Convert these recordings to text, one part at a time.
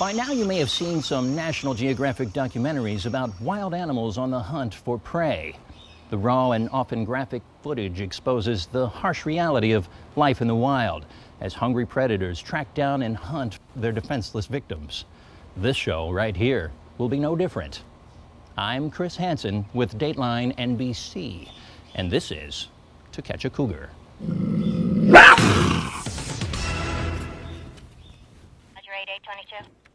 By now you may have seen some National Geographic documentaries about wild animals on the hunt for prey. The raw and often graphic footage exposes the harsh reality of life in the wild as hungry predators track down and hunt their defenseless victims. This show right here will be no different. I'm Chris Hansen with Dateline NBC, and this is To Catch a Cougar.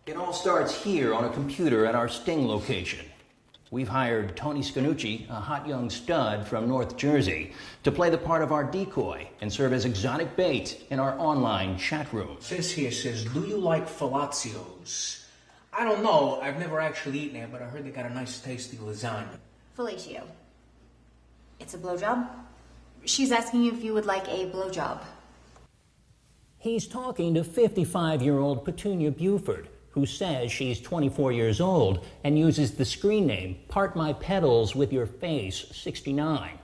It all starts here on a computer at our sting location. We've hired Tony Scanucci, a hot young stud from North Jersey, to play the part of our decoy and serve as exotic bait in our online chat room. This here says, do you like fellatio's? I don't know, I've never actually eaten it, but I heard they got a nice tasty lasagna. Fellatio. It's a blowjob? She's asking you if you would like a blowjob. He's talking to 55-year-old Petunia Buford, who says she's 24 years old and uses the screen name Part My Petals With Your Face 69.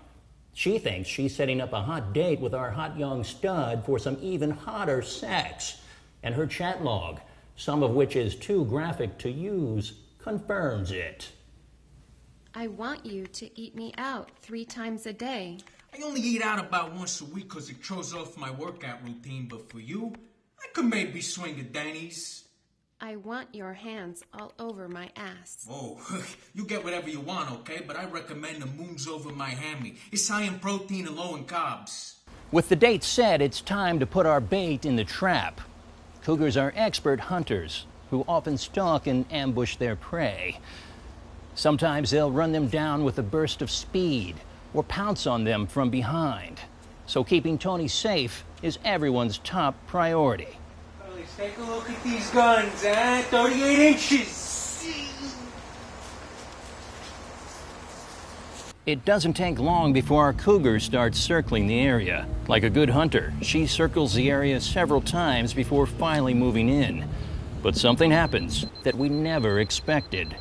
She thinks she's setting up a hot date with our hot young stud for some even hotter sex. And her chat log, some of which is too graphic to use, confirms it. I want you to eat me out 3 times a day. I only eat out about once a week because it throws off my workout routine, but for you, I could maybe swing a Denny's. I want your hands all over my ass. Oh, you get whatever you want, okay? But I recommend the Moons Over My Hammy. It's high in protein and low in carbs. With the date set, it's time to put our bait in the trap. Cougars are expert hunters who often stalk and ambush their prey. Sometimes they'll run them down with a burst of speed or pounce on them from behind. So keeping Tony safe is everyone's top priority. Well, let's take a look at these guns, 38 inches. It doesn't take long before our cougar starts circling the area. Like a good hunter, she circles the area several times before finally moving in. But something happens that we never expected.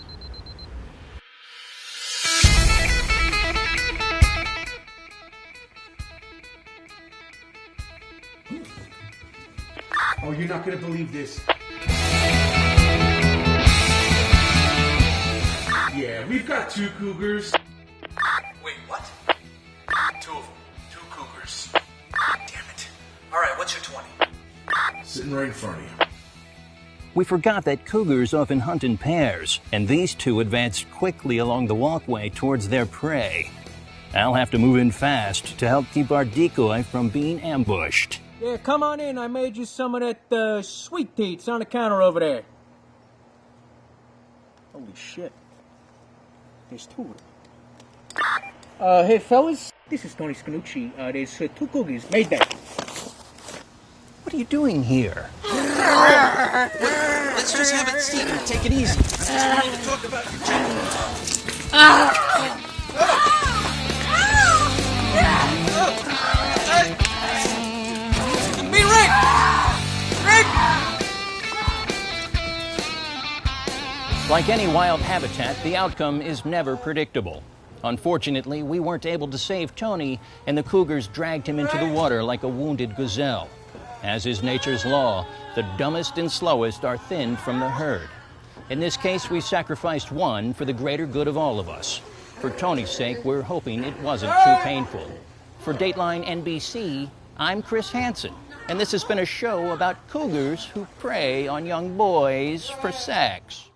Oh, you're not gonna believe this. Yeah, we've got 2 cougars. Wait, what? 2 of them. 2 cougars. Damn it. All right, what's your 20? Sitting right in front of you. We forgot that cougars often hunt in pairs, and these 2 advanced quickly along the walkway towards their prey. I'll have to move in fast to help keep our decoy from being ambushed. Yeah, come on in. I made you some of that sweet tea. It's on the counter over there. Holy shit. There's 2 of them. Hey, fellas. This is Tony Scanucci. There's 2 cougars. Made that. What are you doing here? Let's just have it secret. Take it easy. I just wanted to talk about Me, Rick! Rick! Like any wild habitat, the outcome is never predictable. Unfortunately, we weren't able to save Tony, and the cougars dragged him into the water like a wounded gazelle. As is nature's law, the dumbest and slowest are thinned from the herd. In this case, we sacrificed one for the greater good of all of us. For Tony's sake, we're hoping it wasn't too painful. For Dateline NBC, I'm Chris Hansen, and this has been a show about cougars who prey on young boys for sex.